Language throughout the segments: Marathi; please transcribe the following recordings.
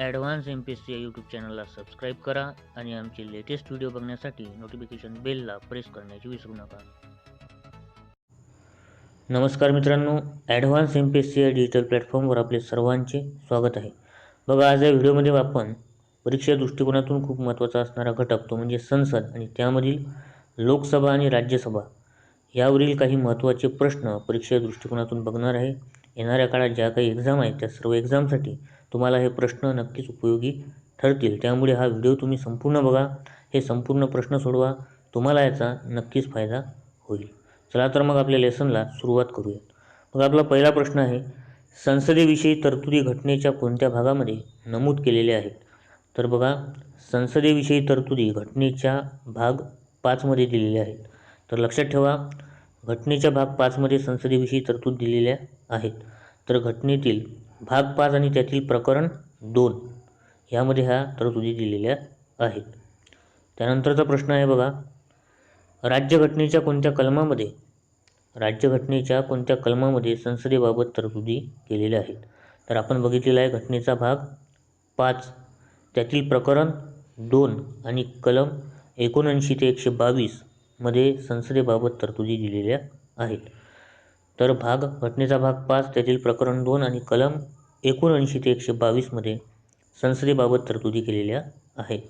ॲडव्हान्स MPSC या यूट्यूब चॅनलला सबस्क्राईब करा आणि आमचे लेटेस्ट व्हिडिओ बघण्यासाठी नोटिफिकेशन बेलला प्रेस करण्याची विसरू नका. नमस्कार मित्रांनो, ॲडव्हान्स MPSC या डिजिटल प्लॅटफॉर्मवर आपले सर्वांचे स्वागत आहे. बघा, आज या व्हिडिओमध्ये आपण परीक्षा दृष्टिकोनातून खूप महत्त्वाचा असणारा घटक तो म्हणजे संसद आणि त्यामधील लोकसभा आणि राज्यसभा यावरील काही महत्त्वाचे प्रश्न परीक्षा दृष्टिकोनातून बघणार आहे. येणाऱ्या काळात ज्या काही एक्झाम आहेत त्या सर्व एक्झामसाठी तुम्हाला हे प्रश्न नक्कीच उपयोगी ठरतील. त्यामुळे हा व्हिडिओ तुम्ही संपूर्ण बघा, हे संपूर्ण प्रश्न सोडवा, तुम्हाला याचा नक्कीच फायदा होईल. चला तर मग आपल्या लेसनला सुरुवात करूयात. मग आपला पहिला प्रश्न आहे, संसदेविषयी तरतुदी घटनेच्या कोणत्या भागामध्ये नमूद केलेल्या आहेत? तर बघा, संसदेविषयी तरतुदी घटनेच्या भाग 5 मध्ये दिलेल्या आहेत. तर लक्षात ठेवा, घटनेच्या भाग 5 मध्ये संसदेविषयी तरतूद दिलेल्या आहेत. तर घटनेतील भाग 5 आणि त्यातील प्रकरण 2 यामध्ये ह्या तरतुदी दिलेल्या आहेत. त्यानंतरचा प्रश्न आहे बघा, राज्यघटनेच्या कोणत्या कलमामध्ये संसदेबाबत तरतुदी केलेल्या आहेत? तर आपण बघितलेला आहे घटनेचा भाग 5 त्यातील प्रकरण 2 आणि कलम 79 ते 122 मध्ये संसदेबाबत तरतुदी दिलेल्या आहेत. तर घटनेचा भाग 5 त्यातील प्रकरण 2 आणि कलम 79 ते 122 मध्ये संसदेबाबत तरतुदी केलेल्या आहेत.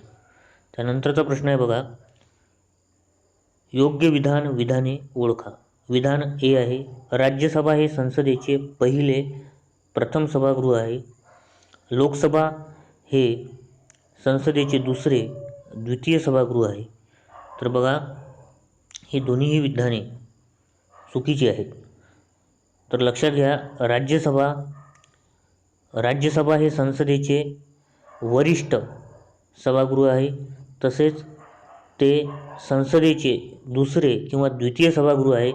त्यानंतरचा प्रश्न आहे बघा, योग्य विधाने ओळखा. विधान ए आहे, राज्यसभा हे संसदेचे प्रथम सभागृह आहे. लोकसभा हे संसदेचे द्वितीय सभागृह आहे. तर बघा, ही दोन्हीही विधाने चुकीची आहेत. तर लक्षात घ्या, राज्यसभा हे संसदेचे वरिष्ठ सभागृह आहे, तसेच ते संसदेचे दुसरे किंवा द्वितीय सभागृह आहे.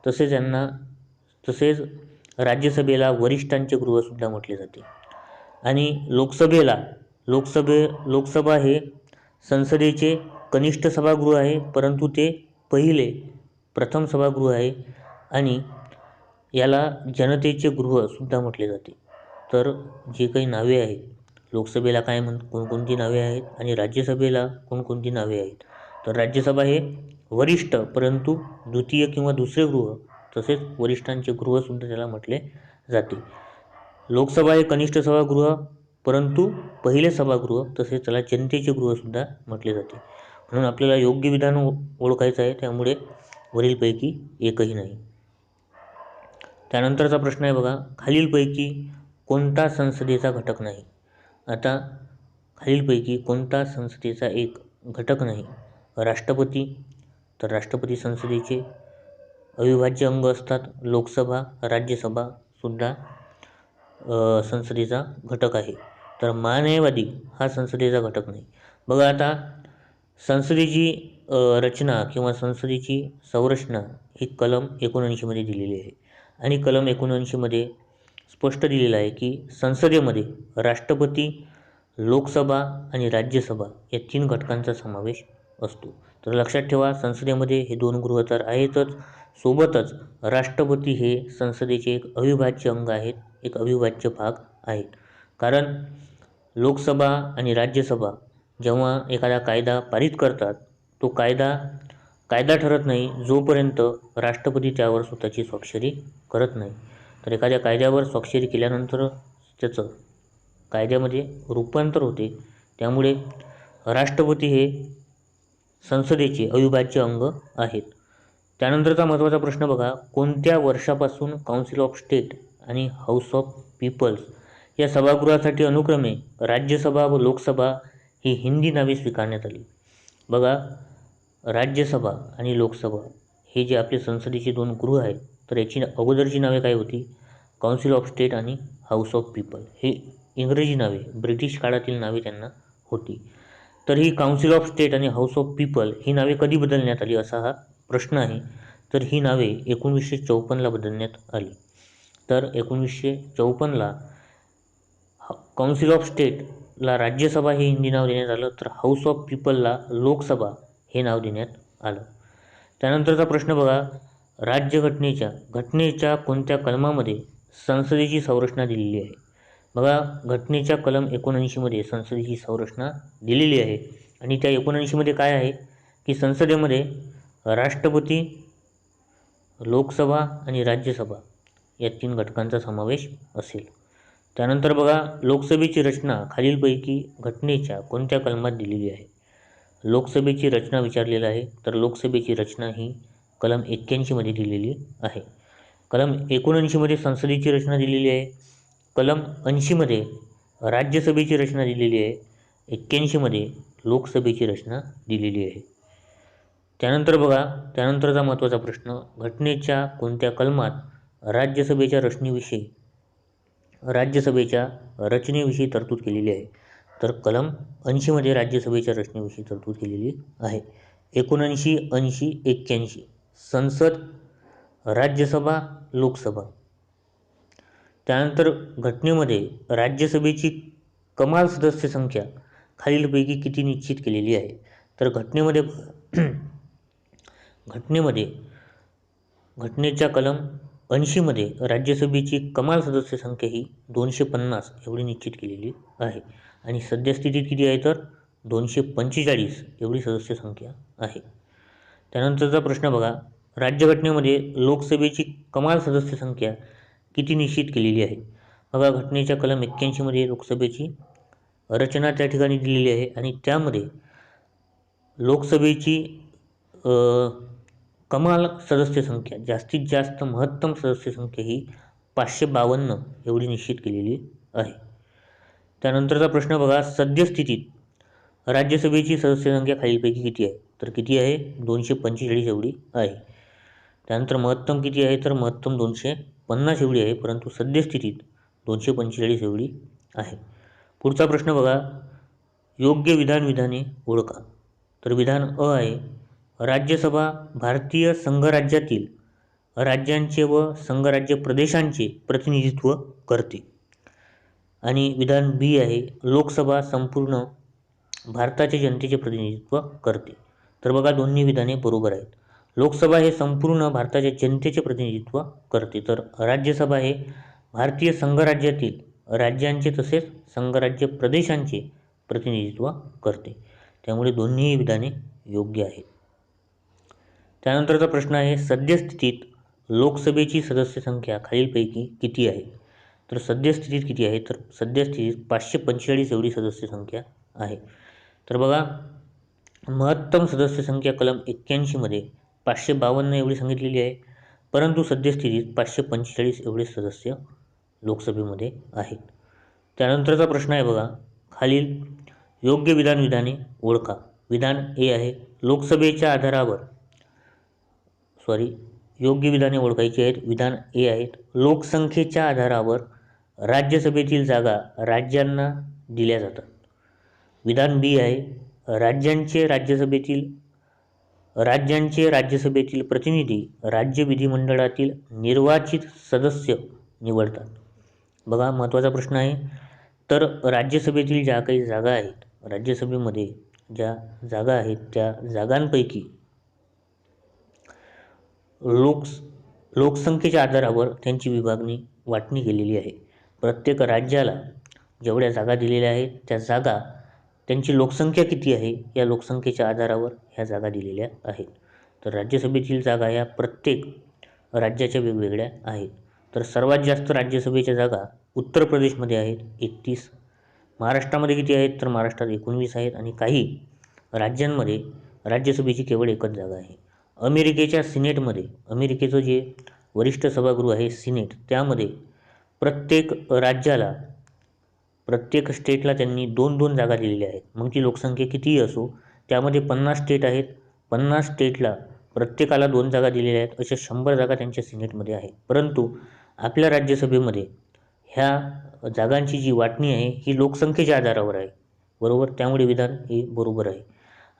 तसेच राज्यसभेला वरिष्ठांचे गृहसुद्धा म्हटले जाते. आणि लोकसभा हे संसदेचे कनिष्ठ सभागृह आहे, परंतु ते प्रथम सभागृह आहे आणि याला जनतेचे गृहसुद्धा म्हटले जाते. तर जे काही नावे आहेत, लोकसभेला कोणकोणती नावे आहेत आणि राज्यसभेला कोणकोणती नावे आहेत? तर राज्यसभा हे वरिष्ठ परंतु द्वितीय किंवा दुसरे गृह, तसेच वरिष्ठांचे गृहसुद्धा त्याला म्हटले जाते. लोकसभा हे कनिष्ठ सभागृह परंतु पहिले सभागृह, तसेच त्याला जनतेचे गृहसुद्धा म्हटले जाते. म्हणून आपल्याला योग्य विधान ओळखायचं आहे, त्यामुळे वरीलपैकी एकही नाही. त्यानंतरचा प्रश्न आहे बघा, खालीलपैकी कोणता संसदेचा घटक नाही? आता खालीलपैकी कोणता संसदेचा एक घटक नाही? राष्ट्रपती, तर राष्ट्रपती संसदेचे अविभाज्य अंग असतात. लोकसभा, राज्यसभा सुद्धा संसदेचा घटक आहे. तर महान्यायवादी हा संसदेचा घटक नाही. बघा, आता संसदेची रचना किंवा संसदेची संरचना ही कलम 79 मध्ये दिलेली आहे आणि कलम 79 मध्ये स्पष्ट दिलेलं आहे की संसदेमध्ये राष्ट्रपती, लोकसभा आणि राज्यसभा या 3 घटकांचा समावेश असतो. तर लक्षात ठेवा, संसदेमध्ये हे 2 गृह तर आहेतच, सोबतच राष्ट्रपती हे संसदेचे एक अविभाज्य अंग आहेत, एक अविभाज्य भाग आहेत. कारण लोकसभा आणि राज्यसभा जेव्हा एखादा कायदा पारित करतात, तो कायदा ठरत नाही जोपर्यंत राष्ट्रपती त्यावर स्वतःची स्वाक्षरी करत नाही. तर एखाद्या कायद्यावर स्वाक्षरी केल्यानंतर त्याचं कायद्यामध्ये रूपांतर होते. त्यामुळे राष्ट्रपती हे संसदेचे अविभाज्य अंग आहेत. त्यानंतरचा महत्त्वाचा प्रश्न बघा, कोणत्या वर्षापासून काउन्सिल ऑफ स्टेट आणि हाऊस ऑफ पीपल्स या सभागृहासाठी अनुक्रमे राज्यसभा व लोकसभा ही हिंदी नावे स्वीकारण्यात आली? बघा, राज्यसभा आणि लोकसभा हे जे आपले संसदेचे 2 गृह आहेत, तर याची अगोदरची नावे काय होती? काउन्सिल ऑफ स्टेट आणि हाऊस ऑफ पीपल हे इंग्रजी नावे, ब्रिटिश काळातील नावे त्यांना होती. तर ही काउन्सिल ऑफ स्टेट आणि हाऊस ऑफ पीपल ही नावे कधी बदलण्यात आली असा हा प्रश्न आहे. तर ही नावे 1954ला बदलण्यात आली. तर 1954ला काउन्सिल ऑफ स्टेटला राज्यसभा हे हिंदी नाव देण्यात आलं, तर हाऊस ऑफ पीपलला लोकसभा हे नाव देण्यात आलं. त्यानंतरचा प्रश्न बघा, घटनेच्या कोणत्या कलमामध्ये संसदेची संरचना दिलेली आहे? बघा, घटनेच्या कलम 79मध्ये संसदेची संरचना दिलेली आहे आणि त्या 79मध्ये काय आहे की संसदेमध्ये राष्ट्रपती, लोकसभा आणि राज्यसभा या 3 घटकांचा समावेश असेल. त्यानंतर बघा, लोकसभेची रचना खालीलपैकी घटनेच्या कोणत्या कलमात दिलेली आहे? लोकसभेची रचना विचारलेलं आहे, तर लोकसभेची रचना ही कलम 81मध्ये दिलेली आहे. कलम 79मध्ये संसदेची रचना दिलेली आहे. कलम 80मध्ये राज्यसभेची रचना दिलेली आहे. 81मध्ये लोकसभेची रचना दिलेली आहे. त्यानंतर बघा, त्यानंतरचा महत्त्वाचा प्रश्न, घटनेच्या कोणत्या कलमात राज्यसभेच्या रचनेविषयी तरतूद केलेली आहे? तर कलम 80मध्ये राज्यसभेच्या रचनेविषयी तरतूद केलेली आहे. 79, 80, 81 संसद, राज्यसभा, लोकसभा. त्यानंतर घटनेमध्ये राज्यसभेची कमाल सदस्य संख्या खालीलपैकी किती निश्चित केलेली आहे? तर घटनेच्या कलम 80मध्ये राज्यसभेची कमाल सदस्य संख्या ही 250 एवढी निश्चित केलेली आहे आणि सद्यस्थितीत किती आहे तर 245 एवढी सदस्य संख्या आहे. त्यानंतरचा प्रश्न बघा, राज्यघटनेमध्ये लोकसभेची कमाल सदस्य संख्या किती निश्चित केलेली आहे? बघा, घटनेच्या कलम 81मध्ये लोकसभेची रचना त्या ठिकाणी दिलेली आहे आणि त्यामध्ये लोकसभेची कमाल सदस्य संख्या, जास्तीत जास्त महत्तम सदस्य संख्या ही 552 एवढी निश्चित केलेली आहे. त्यानंतरचा प्रश्न बघा, सद्यस्थितीत राज्यसभेची सदस्य संख्या खालीलपैकी किती आहे? तर किती आहे? 245 एवढी आहे. त्यानंतर महत्तम किती आहे? तर महत्तम 250 एवढी आहे, परंतु सद्यस्थितीत 245 एवढी आहे. पुढचा प्रश्न बघा, योग्य विधाने ओळखा. तर विधान अ आहे, राज्यसभा भारतीय संघराज्यातील राज्यांचे व संघराज्य प्रदेशांचे प्रतिनिधित्व करते. आणि विधान बी आहे, लोकसभा संपूर्ण भारताच्या जनतेचे प्रतिनिधित्व करते. तर बघा, दोन्ही विधाने बरोबर आहेत. लोकसभा हे संपूर्ण भारताच्या जनतेचे प्रतिनिधित्व करते, तर राज्यसभा हे भारतीय संघराज्यातील राज्यांचे तसेच संघराज्य प्रदेशांचे प्रतिनिधित्व करते. त्यामुळे दोन्ही विधाने योग्य आहेत. त्यानंतरचा प्रश्न आहे, सद्यस्थितीत लोकसभेची सदस्य संख्या खालीलपैकी किती आहे? तर सद्यस्थितीत किती आहे? तर सद्यस्थितीत 545 एवढी सदस्य संख्या आहे. तर बघा, महत्तम सदस्य संख्या कलम 81मध्ये 552 एवढी सांगितलेली आहे, परंतु सद्यस्थितीत 545 एवढे सदस्य लोकसभेमध्ये आहेत. त्यानंतरचा प्रश्न आहे बघा, खालील योग्य विधाने ओळखा. विधान ए आहे, लोकसभेच्या आधारावर योग्य विधाने ओळखायची आहेत. विधान ए आहेत, लोकसंख्येच्या आधारावर राज्यसभेतील जागा राज्यांना दिल्या जातात. विधान बी आहे, राज्यांचे राज्यसभेतील प्रतिनिधी राज्य विधिमंडळातील निर्वाचित सदस्य निवडतात. बघा, महत्त्वाचा प्रश्न आहे. तर राज्यसभेतील ज्या काही जागा आहेत, राज्यसभेमध्ये ज्या जागा आहेत त्या जागांपैकी लोकसंख्येच्या आधारावर त्यांची वाटणी केलेली आहे. प्रत्येक राज्याला जेवढ्या जागा दिलेल्या आहेत त्या जागा, त्यांची लोकसंख्या किती आहे या लोकसंख्येच्या आधारावर ह्या जागा दिलेल्या आहेत. तर राज्यसभेतील जागा या प्रत्येक राज्याच्या वेगवेगळ्या आहेत. तर सर्वात जास्त राज्यसभेच्या जागा उत्तर प्रदेशमध्ये आहेत 31. महाराष्ट्रामध्ये किती आहेत? तर महाराष्ट्रात 19 आहेत आणि काही राज्यांमध्ये राज्यसभेची केवळ एकच जागा आहे. अमेरिकेच्या सिनेटमध्ये, अमेरिकेचं जे वरिष्ठ सभागृह आहे सिनेट, त्यामध्ये प्रत्येक राज्याला, प्रत्येक स्टेटला त्यांनी 2-2 जागा दिलेल्या आहेत. मग ती लोकसंख्या कितीही असो, त्यामध्ये 50 स्टेट आहेत, 50 स्टेटला प्रत्येकाला 2 जागा दिलेल्या आहेत, अशा 100 जागा त्यांच्या सिनेटमध्ये आहेत. परंतु आपल्या राज्यसभेमध्ये ह्या जागांची जी वाटणी आहे ही लोकसंख्येच्या आधारावर आहे, बरोबर. त्यामुळे विधान हे बरोबर आहे.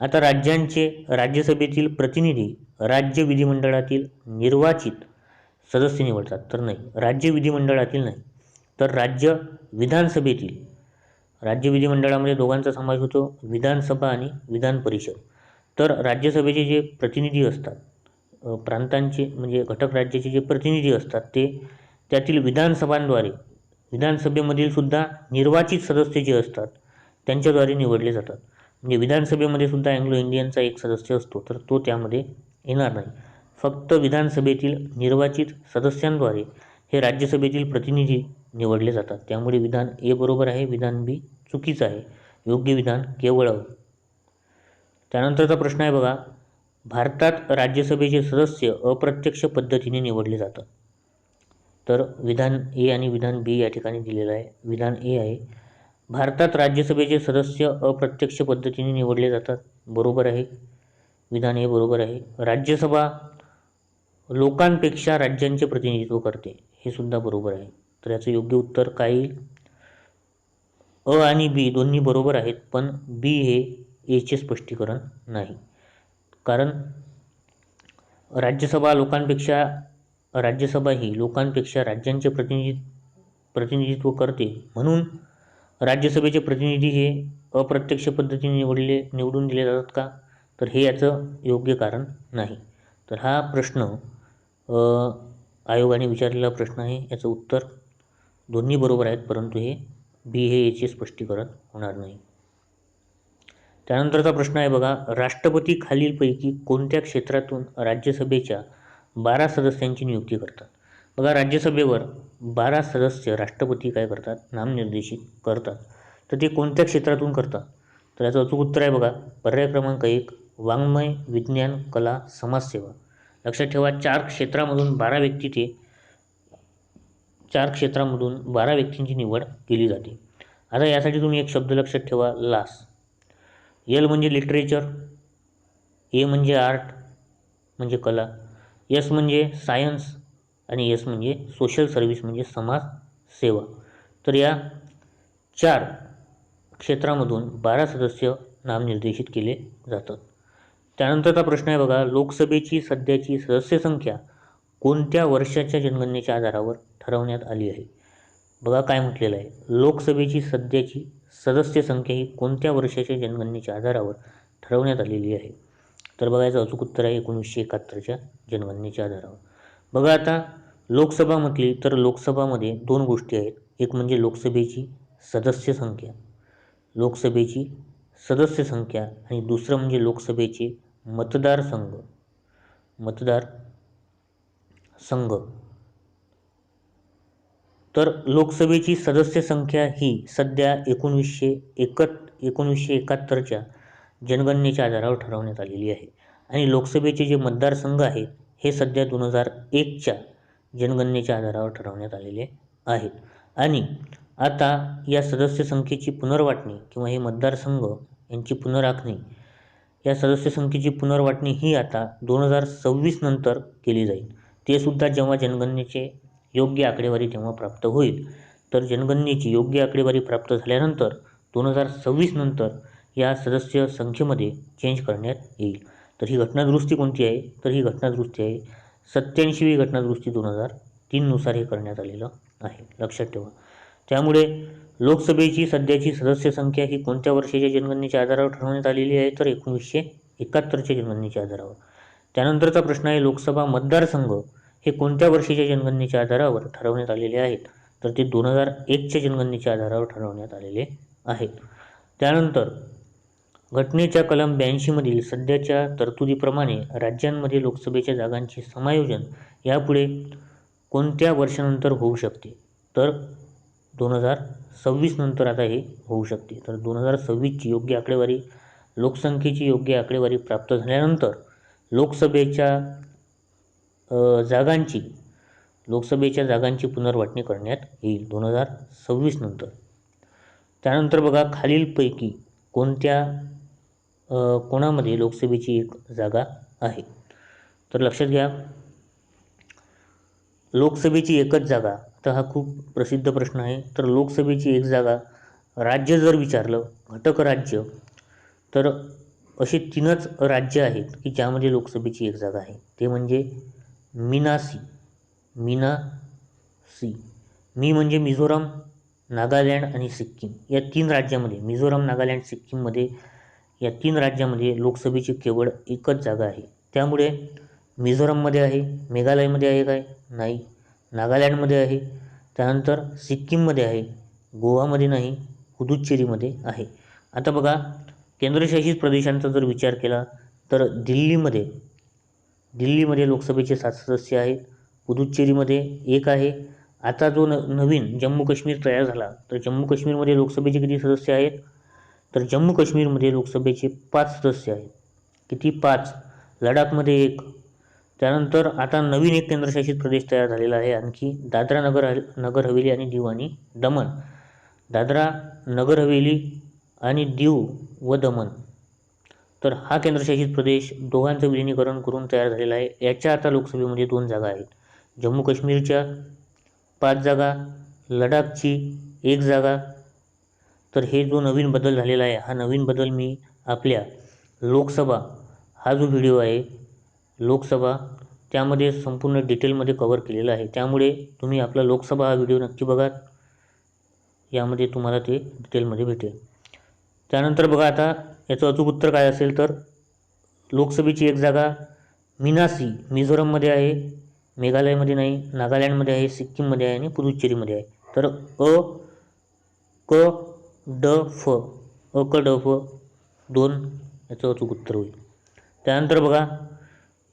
आता राज्यसभेतील प्रतिनिधी राज्य विधिमंडळातील निर्वाचित सदस्य निवडतात, तर नाही, राज्य विधिमंडळातील नाही, तर राज्य विधिमंडळामध्ये दोघांचा समावेश होतो, विधानसभा आणि विधान परिषद. तर राज्यसभेचे जे प्रतिनिधी असतात, प्रांतांचे म्हणजे घटक राज्याचे जे प्रतिनिधी असतात, ते त्यातील विधानसभांद्वारे विधानसभेमधील सुद्धा निर्वाचित सदस्य जे असतात त्यांच्याद्वारे निवडले जातात. म्हणजे विधानसभेमध्ये सुद्धा अँग्लो इंडियनचा एक सदस्य असतो, तर तो त्यामध्ये येणार नाही. फक्त विधानसभेतील निर्वाचित सदस्यांद्वारे हे राज्यसभेतील प्रतिनिधी निवडले जातात. त्यामुळे विधान ए बरोबर आहे, विधान बी चुकीचं आहे. योग्य विधान केवळ अ. त्यानंतरचा प्रश्न आहे बघा, भारतात राज्यसभेचे सदस्य अप्रत्यक्ष पद्धतीने निवडले जातात. तर विधान ए आणि विधान बी या ठिकाणी दिलेलं आहे. विधान ए आहे, भारतात राज्यसभेचे सदस्य अप्रत्यक्ष पद्धतीने निवडले जातात. बरोबर आहे, विधान ए बरोबर आहे. राज्यसभा लोकांपेक्षा राज्यांचे प्रतिनिधित्व करते, हे सुद्धा बरोबर आहे. तर याचं योग्य उत्तर काय येईल? अ आणि बी दोन्ही बरोबर आहेत, पण बी हे एचे स्पष्टीकरण नाही. कारण राज्यसभा ही लोकांपेक्षा राज्यांचे प्रतिनिधित्व करते, म्हणून राज्यसभेचे प्रतिनिधी हे अप्रत्यक्ष पद्धतीने निवडून दिले जातात का? तर हे याचं योग्य कारण नाही. तर हा प्रश्न आयोगाने विचारलेला प्रश्न आहे. याचं उत्तर दोन्ही बरोबर आहेत, परंतु हे बी हे याचे स्पष्टीकरण होणार नाही. त्यानंतरचा प्रश्न आहे बघा, राष्ट्रपती खालीलपैकी कोणत्या क्षेत्रातून राज्यसभेच्या 12 सदस्यांची नियुक्ती करतात? बघा, राज्यसभेवर 12 सदस्य राष्ट्रपती काय करतात? नामनिर्देशित करतात. तर ते कोणत्या क्षेत्रातून करतात? तर याचं अचूक उत्तर आहे बघा, पर्याय क्रमांक 1, वाङ्मय, विज्ञान, कला, समाजसेवा. लक्षात ठेवा, 4 क्षेत्रामधून 12 व्यक्तींची निवड केली जाते. आता यासाठी तुम्ही एक शब्द लक्षात ठेवा, लास. एल म्हणजे लिटरेचर, ए म्हणजे आर्ट म्हणजे कला, एस म्हणजे सायन्स आणि एस म्हणजे सोशल सर्व्हिस म्हणजे समाज सेवा. तर या 4 क्षेत्रामधून 12 सदस्य नामनिर्देशित केले जातात. त्यानंतरचा प्रश्न आहे बघा, लोकसभेची सध्याची सदस्य संख्या कोणत्या वर्षाच्या जनगणनेच्या आधारावर ठरवण्यात आली आहे? बघा काय म्हटलेलं आहे, लोकसभेची सध्याची सदस्य संख्या ही कोणत्या वर्षाच्या जनगणनेच्या आधारावर ठरवण्यात आलेली आहे? तर बघा याचं अचूक उत्तर आहे 1971च्या जनगणनेच्या आधारावर. बघा आता लोकसभा म्हटली तर लोकसभामध्ये 2 गोष्टी आहेत. एक म्हणजे लोकसभेची सदस्य संख्या आणि दुसरं म्हणजे लोकसभेचे मतदारसंघ. तर लोकसभेची सदस्य संख्या ही सध्या 1971च्या जनगणनेच्या आधारावर ठरवण्यात आलेली आहे आणि लोकसभेचे जे मतदारसंघ आहेत हे सध्या 2001च्या जनगणनेच्या आधारावर ठरवण्यात आलेले आहेत. आणि आता या सदस्य संख्येची पुनर्वाटणी किंवा हे मतदारसंघ यांची पुनराखणी, या सदस्य संख्येची पुनर्वाटणी ही आता 2026 नंतर केली जाईल. ते सुद्धा जेव्हा जनगणनेचे योग्य आकडेवारी तेव्हा प्राप्त होईल. तर जनगणनेची योग्य आकडेवारी प्राप्त झाल्यानंतर 2026 नंतर या सदस्य संख्येमध्ये चेंज करण्यात येईल. तर ही घटनादुरुस्ती कोणती आहे? तर ही घटनादुरुस्ती आहे 87वी घटनादुरुस्ती 2003 नुसार हे करण्यात आलेलं आहे. लक्षात ठेवा. त्यामुळे लोकसभेची सध्याची सदस्य संख्या ही कोणत्या वर्षाच्या जनगणनेच्या आधारावर ठरवण्यात आलेली आहे? तर 1971च्या जनगणनेच्या आधारावर. त्यानंतरचा प्रश्न आहे, लोकसभा मतदारसंघ हे कोणत्या वर्षाच्या जनगणनेच्या आधारावर ठरवण्यात आलेले आहेत? तर ते 2001च्या जनगणनेच्या आधारावर ठरवण्यात आलेले आहेत. त्यानंतर घटनेच्या कलम 82 मधील सध्याच्या तरतुदीप्रमाणे राज्यांमध्ये लोकसभेच्या जागांचे समायोजन यापुढे कोणत्या वर्षानंतर होऊ शकते? तर 2026 नंतर आता हे होऊ शकते. तर 2026ची योग्य आकडेवारी, लोकसंख्येची योग्य आकडेवारी प्राप्त झाल्यानंतर लोकसभेच्या जागांची पुनर्वाटणी करण्यात येईल 2026 नंतर. त्यानंतर बघा, खालीलपैकी कोणामध्ये लोकसभेची एक जागा आहे? तर लक्षात घ्या, लोकसभेची एकच जागा, तर हा खूप प्रसिद्ध प्रश्न आहे. तर लोकसभेची एक जागा, राज्य जर विचारलं, घटक राज्य, तर असे 3च राज्य आहेत की ज्यामध्ये लोकसभेची एक जागा आहे. ते म्हणजे मीनासी. मी म्हणजे मिझोराम, नागालँड आणि सिक्कीम. या 3 राज्यामध्ये, मिझोराम, नागालँड, सिक्कीममध्ये, या 3 राज्यामध्ये लोकसभेची केवळ एकच जागा आहे. त्यामुळे मिझोराममध्ये आहे, मेघालयमध्ये आहे काय? नाही. नागालँडमध्ये आहे, त्यानंतर सिक्कीममध्ये आहे, गोवामध्ये नाही, पुदुच्चेरीमध्ये आहे. आता बघा, केंद्रशासित प्रदेशांचा जर विचार केला तर दिल्लीमध्ये लोकसभेचे 7 सदस्य आहेत, पुदुच्चेरीमध्ये 1 आहे. आता जो नवीन जम्मू काश्मीर तयार झाला, तर जम्मू काश्मीरमध्ये लोकसभेचे किती सदस्य आहेत? तर जम्मू काश्मीरमध्ये लोकसभेचे 5 सदस्य आहेत. किती? 5. लडाखमध्ये 1. त्यानंतर आता नवीन एक केंद्रशासित प्रदेश तयार झालेला आहे आणखी, दादरा नगर हवेली आणि दीव आणि दमण. दादरा नगर हवेली आणि दीव व दमण, तर हा केंद्रशासित प्रदेश दोघांचं विलिनीकरण करून तयार झालेला आहे. याच्या आता लोकसभेमध्ये 2 जागा आहेत. जम्मू काश्मीरच्या 5 जागा, लडाखची 1 जागा. तर हे जो नवीन बदल झालेला आहे, हा नवीन बदल मी आपल्या लोकसभा हा जो व्हिडिओ आहे लोकसभा, त्यामध्ये संपूर्ण डिटेलमध्ये कव्हर केलेला आहे. त्यामुळे तुम्ही आपला लोकसभा हा व्हिडिओ नक्की बघा, यामध्ये तुम्हाला ते डिटेलमध्ये भेटेल. त्यानंतर बघा, आता याचं अचूक उत्तर काय असेल, तर लोकसभेची 1 जागा मिनासी मिझोरममध्ये आहे, मेघालयमध्ये नाही, नागालँडमध्ये आहे, सिक्कीममध्ये आहे आणि पुदुच्चेरीमध्ये आहे. तर क ड फ 2 याचं अचूक उत्तर होईल. त्यानंतर बघा,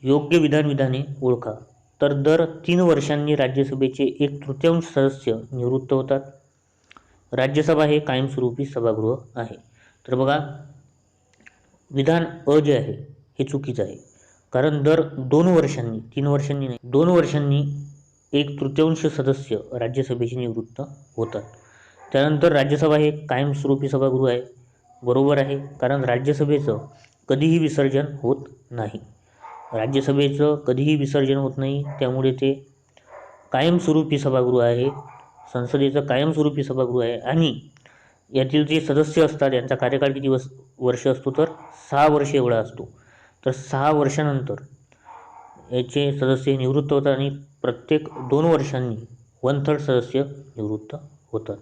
योग्य विधाने ओळखा. तर दर 3 वर्षांनी राज्यसभेचे 1/3 सदस्य निवृत्त होतात. राज्यसभा हे कायमस्वरूपी सभागृह आहे. तर बघा, विधान जे आहे हे चुकीचं आहे, कारण दर 2 वर्षांनी, 3 वर्षांनी नाही, 2 वर्षांनी 1/3 सदस्य राज्यसभेचे निवृत्त होतात. त्यानंतर राज्यसभा हे कायमस्वरूपी सभागृह आहे. बरोबर आहे, कारण राज्यसभेचं कधीही विसर्जन होत नाही. त्यामुळे ते कायमस्वरूपी सभागृह आहे, संसदेचं कायमस्वरूपी सभागृह आहे. आणि यातील जे सदस्य असतात यांचा कार्यकाळ किती वर्ष असतो, तर 6 वर्ष एवढा असतो. तर 6 वर्षानंतर याचे सदस्य निवृत्त होतात आणि प्रत्येक 2 वर्षांनी 1/3 सदस्य निवृत्त होतात.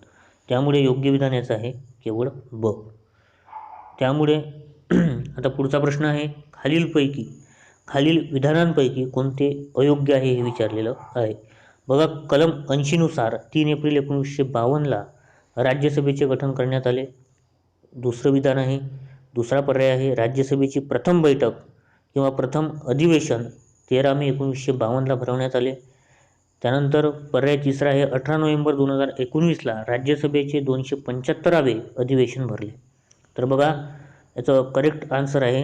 त्यामुळे योग्य विधान याचं आहे केवळ ब. त्यामुळे आता पुढचा प्रश्न आहे, खालील विधानांपैकी कोणते अयोग्य आहे हे विचारलेलं आहे. बघा, कलम 80 नुसार 3 एप्रिल 1952ला राज्यसभेचे गठन करण्यात आले. दुसरं विधान आहे, दुसरा पर्याय आहे, राज्यसभेची प्रथम बैठक किंवा प्रथम अधिवेशन 13 मे 1952ला भरवण्यात आले. त्यानंतर पर्याय तिसरा आहे, 18 नोव्हेंबर 2019ला राज्यसभेचे 275वे अधिवेशन भरले. तर बघा, याचं करेक्ट आन्सर आहे,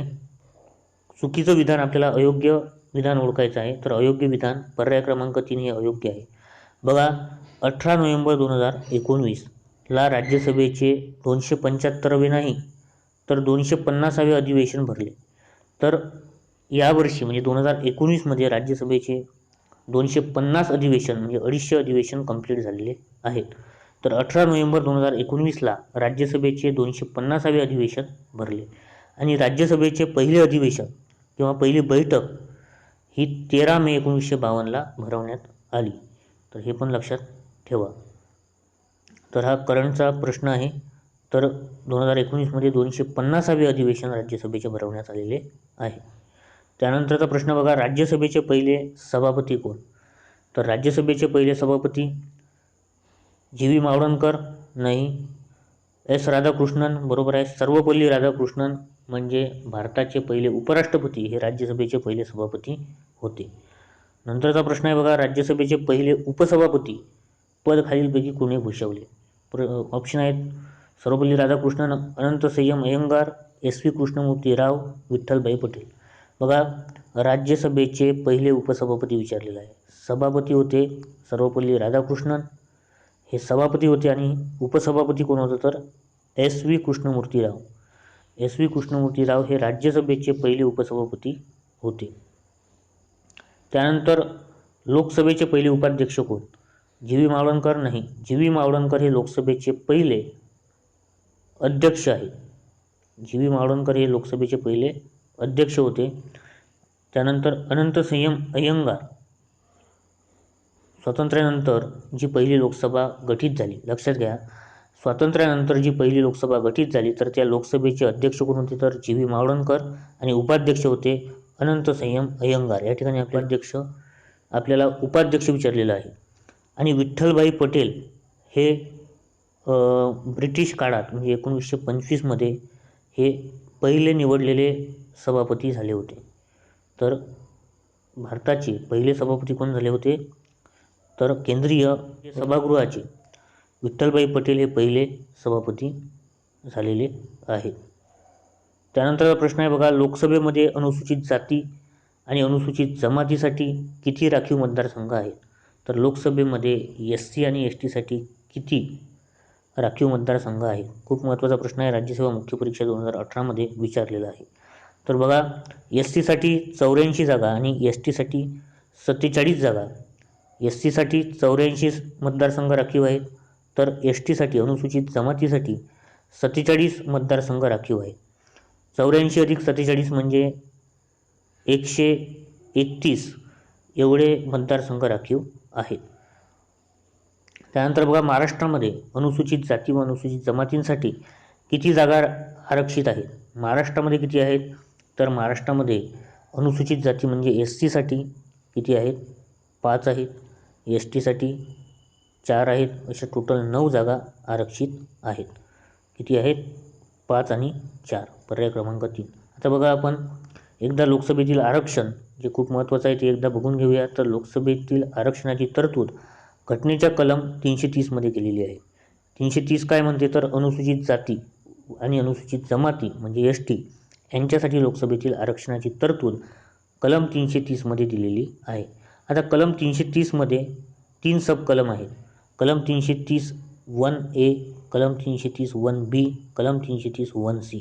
चुकीचं विधान आपल्याला अयोग्य विधान ओळखायचं आहे. तर अयोग्य विधान पर्याय क्रमांक 3 हे अयोग्य आहे. बघा, 18 नोव्हेंबर 2019ला राज्यसभेचे 275वे नाही तर 250वे अधिवेशन भरले. तर यावर्षी म्हणजे 2019मध्ये राज्यसभेचे 250 अधिवेशन म्हणजे 250 अधिवेशन कंप्लीट झालेले आहेत. तर 18 नोव्हेंबर 2019ला राज्यसभेचे 250वे अधिवेशन भरले आणि राज्यसभेचे पहिले अधिवेशन किंवा पहिली बैठक ही 13 मे 1952ला भरवण्यात आली. तर हे पण लक्षात ठेवा. तर हा करंटचा प्रश्न आहे. तर 2019मध्ये 250वे अधिवेशन राज्यसभेचे भरवण्यात आलेले आहे. त्यानंतरचा प्रश्न बघा, राज्यसभेचे पहिले सभापती कोण? तर राज्यसभेचे पहिले सभापती जी व्ही मावळणकर नाही, एस राधाकृष्णन बरोबर आहे, सर्वपल्ली राधाकृष्णन म्हणजे भारताचे पहिले उपराष्ट्रपती हे राज्यसभेचे पहिले सभापती होते. नंतरचा प्रश्न आहे बघा, राज्यसभेचे पहिले उपसभापती पद खालीलपैकी कोणी भूषवले? ऑप्शन आहेत, सर्वपल्ली राधाकृष्णन, अनंत संयम अय्यंगार, एस व्ही कृष्णमूर्ती राव, विठ्ठलभाई पटेल. बघा, राज्यसभेचे पहिले उपसभापती विचारलेलं आहे. सभापती होते सर्वपल्ली राधाकृष्णन, हे सभापती होते, आणि उपसभापती कोण होतं तर एस व्ही कृष्णमूर्ती राव हे राज्यसभेचे पहिले उपसभापती होते. त्यानंतर लोकसभेचे पहिले उपाध्यक्ष कोण? जी व्ही मावळणकर नाही, जी व्ही मावळणकर हे लोकसभेचे पहिले अध्यक्ष आहेत. जी व्ही मावळणकर हे लोकसभेचे पहिले अध्यक्ष होते. त्यानंतर अनंत संयम अय्यंगार, स्वातंत्र्यानंतर जी पहिली लोकसभा गठीत झाली, लक्षात घ्या, स्वातंत्र्यानंतर जी पहिली लोकसभा गठीत झाली तर त्या लोकसभेचे अध्यक्ष कोण होते तर जी व्ही मावळणकर, आणि उपाध्यक्ष होते अनंत संयम अय्यंगार. या ठिकाणी आपले अध्यक्ष आपल्याला उपाध्यक्ष विचारलेला आहे. आणि विठ्ठलभाई पटेल हे ब्रिटिश काळात म्हणजे 1925मध्ये हे पहिले निवडलेले सभापती झाले होते. तर भारताचे पहिले सभापती कोण झाले होते? तर केंद्रीय सभागृहाचे विठ्ठलभाई पटेल हे पहिले सभापती झालेले आहेत. त्यानंतर प्रश्न आहे बघा, लोकसभेमध्ये अनुसूचित जाती आणि अनुसूचित जमातीसाठी किती राखीव मतदारसंघ आहेत? तर लोकसभेमध्ये SC आणि STसाठी किती राखीव मतदारसंघ आहेत? खूप महत्त्वाचा प्रश्न आहे, राज्यसेवा मुख्य परीक्षा 2018मध्ये विचारलेला आहे. तर बघा, SCसाठी 84 जागा आणि STसाठी 47 जागा. SCसाठी 84 मतदारसंघ राखीव आहेत, तर STसाठी अनुसूचित जमातीसाठी 47 मतदारसंघ राखीव आहेत. 84 अधिक 47 म्हणजे 131 एवढे मतदारसंघ राखीव आहेत. त्यानंतर बघा, महाराष्ट्रामध्ये अनुसूचित जाती व अनुसूचित जमातींसाठी किती जागा आरक्षित आहेत? महाराष्ट्रामध्ये किती आहेत? तर महाराष्ट्रामध्ये अनुसूचित जाती म्हणजे SCसाठी किती आहेत? 5 आहेत. STसाठी 4 आहेत. अशा टोटल 9 जागा आरक्षित आहेत. किती आहेत? 5 आणि 4. पर्याय क्रमांक 3. आता बघा, आपण एकदा लोकसभेतील आरक्षण जे खूप महत्त्वाचं आहे ते एकदा बघून घेऊया. तर लोकसभेतील आरक्षणाची तरतूद घटनेच्या कलम 330मध्ये केलेली आहे. 330 काय म्हणते? तर अनुसूचित जाती आणि अनुसूचित जमाती म्हणजे ST यांच्यासाठी लोकसभेतील आरक्षणाची तरतूद कलम 330मध्ये दिलेली आहे. आता कलम 330मध्ये 3 सब कलम आहेत. कलम 330 1A, कलम 330 1B, कलम 330 1C.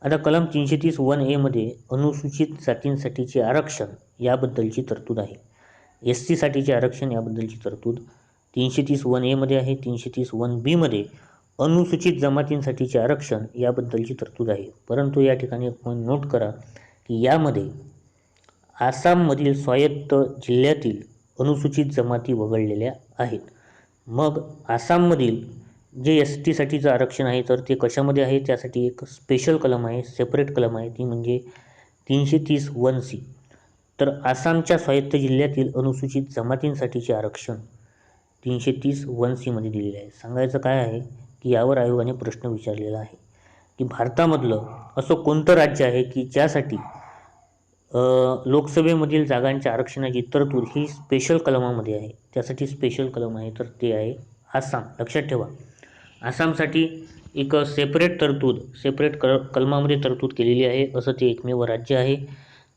आता कलम 330 1A मध्ये अनुसूचित जातींसाठीचे आरक्षण याबद्दलची तरतूद आहे. SCसाठीचे आरक्षण याबद्दलची तरतूद 330 1A मध्ये आहे. 330 1B मध्ये अनुसूचित जमातींसाठीचे आरक्षण याबद्दलची तरतूद आहे. परंतु या ठिकाणी आपण नोट करा की यामध्ये आसाममधील स्वायत्त जिल्ह्यातील अनुसूचित जमाती वगळलेल्या आहेत. मग आसाममधील जे STसाठीचं आरक्षण आहे तर ते कशामध्ये आहे? त्यासाठी एक स्पेशल कलम आहे, सेपरेट कलम आहे, ती म्हणजे 330 1C. तर आसामच्या स्वायत्त जिल्ह्यातील अनुसूचित जमातींसाठीचे आरक्षण 330 1C मध्ये दिलेले आहे. सांगायचं काय आहे की यावर आयोगाने प्रश्न विचारलेला आहे की भारतामधलं असं कोणतं राज्य आहे की ज्यासाठी लोकसभेमधील जागांच्या आरक्षणाची तरतूद ही स्पेशल कलमामध्ये आहे? त्यासाठी स्पेशल कलम आहे, तर ते आहे आसाम. लक्षात ठेवा, आसामसाठी एक सेपरेट कलमामध्ये तरतूद केलेली आहे, असं ते एकमेव राज्य आहे.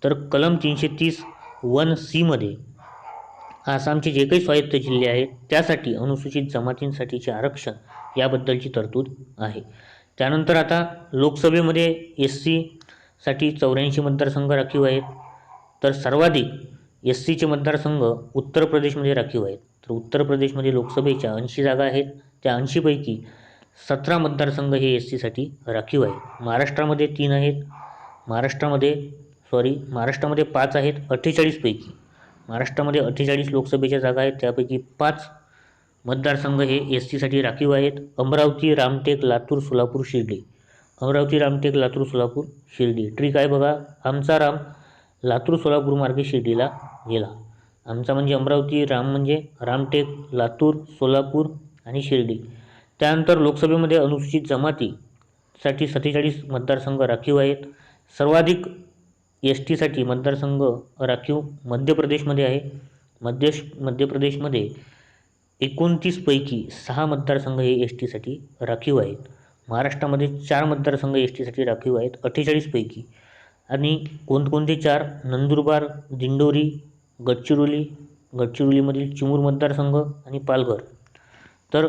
तर कलम 330 1C मध्ये आसामचे जे काही स्वायत्त जिल्हे आहेत त्यासाठी अनुसूचित जमातींसाठीचे आरक्षण याबद्दलची तरतूद आहे. त्यानंतर आता लोकसभेमध्ये SCसाठी 84 मतदारसंघ राखीव आहेत. तर सर्वाधिक SCचे मतदारसंघ उत्तर प्रदेशमध्ये राखीव आहेत. तर उत्तर प्रदेशमध्ये लोकसभेच्या 80 जागा आहेत. त्या 80पैकी 17 मतदारसंघ हे SCसाठी राखीव आहेत. महाराष्ट्रामध्ये 3 आहेत. महाराष्ट्रामध्ये 5 आहेत. 48 पैकी महाराष्ट्रामध्ये 48 लोकसभेच्या जागा आहेत, त्यापैकी 5 मतदारसंघ हे SCसाठी राखीव आहेत. अमरावती, रामटेक, लातूर, सोलापूर, शिर्डी. अमरावती, रामटेक, लातूर, सोलापूर, शिर्डी. ट्रिक आहे बघा, आमचा राम लातूर सोलापूर मार्गे शिर्डीला गेला. आमचा म्हणजे अमरावती, राम म्हणजे रामटेक, लातूर, सोलापूर आणि शिर्डी. त्यानंतर लोकसभेमध्ये अनुसूचित जमातीसाठी 47 मतदारसंघ राखीव आहेत. सर्वाधिक STसाठी मतदारसंघ राखीव मध्य प्रदेशमध्ये आहे. मध्य प्रदेशमध्ये 29 पैकी 6 मतदारसंघ हे STसाठी राखीव आहेत. महाराष्ट्रामध्ये 4 मतदारसंघ STसाठी राखीव आहेत 48 पैकी. आणि कोणकोणते 4? नंदुरबार, दिंडोरी, गडचिरोलीमधील चिमूर मतदारसंघ आणि पालघर. तर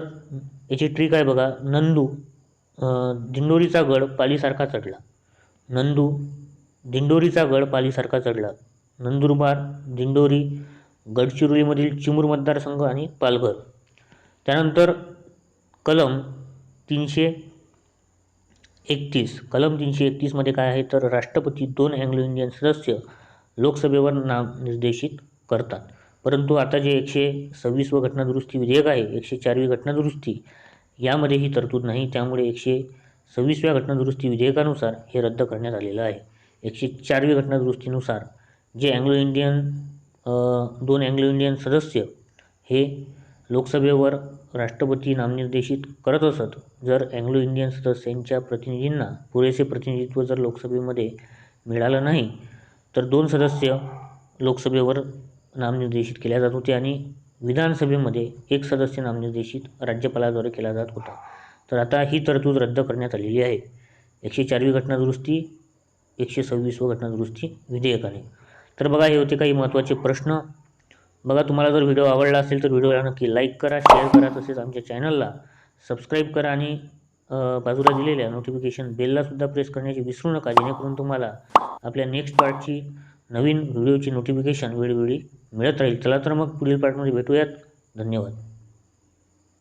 याची ट्रिक आहे बघा, दिंडोरीचा गड पालीसारखा चढला. दिंडोरीचा गड पालीसारखा चढला. नंदुरबार, दिंडोरी, गडचिरोलीमधील चिमूर मतदारसंघ आणि पालघर. त्यानंतर कलम 331 मध्ये काय आहे? तर राष्ट्रपती 2 अँग्लो इंडियन सदस्य लोकसभेवर नामनिर्देशित करतात. परंतु आता जे 126वे घटनादुरुस्ती विधेयक आहे, 104वी घटनादुरुस्ती, यामध्ये ही तरतूद नाही. त्यामुळे 126व्या घटनादुरुस्ती विधेयकानुसार हे रद्द करण्यात आलेलं आहे. 104वी घटनादुरुस्तीनुसार जे 2 अँग्लो इंडियन सदस्य हे लोकसभेवर राष्ट्रपती नामनिर्देशित करत असत. जर अँग्लो इंडियन सदस्यांच्या प्रतिनिधींना पुरेसे प्रतिनिधित्व जर लोकसभेमध्ये मिळालं नाही तर 2 सदस्य लोकसभेवर नामनिर्देशित केल्या जात होते आणि विधानसभेमध्ये 1 सदस्य नामनिर्देशित राज्यपालाद्वारे केला जात होता. तर आता ही तरतूद रद्द करण्यात आलेली आहे 104वी घटना दुरुस्ती 126व घटना दुरुस्ती विधेयकाने. तर बघा, हे होते काही महत्त्वाचे प्रश्न. बघा, तुम्हाला जर व्हिडिओ आवडला असेल तर व्हिडिओला नक्की लाईक करा, शेअर करा, तसेच आमच्या चॅनलला सबस्क्राईब करा आणि बाजूला दिलेल्या नोटिफिकेशन बेललासुद्धा प्रेस करण्याची विसरू नका, जेणेकरून तुम्हाला आपल्या नेक्स्ट पार्टची नवीन व्हिडिओची नोटिफिकेशन वेळोवेळी मिळत राहील. चला तर मग पुढील पार्टमध्ये भेटूयात. धन्यवाद.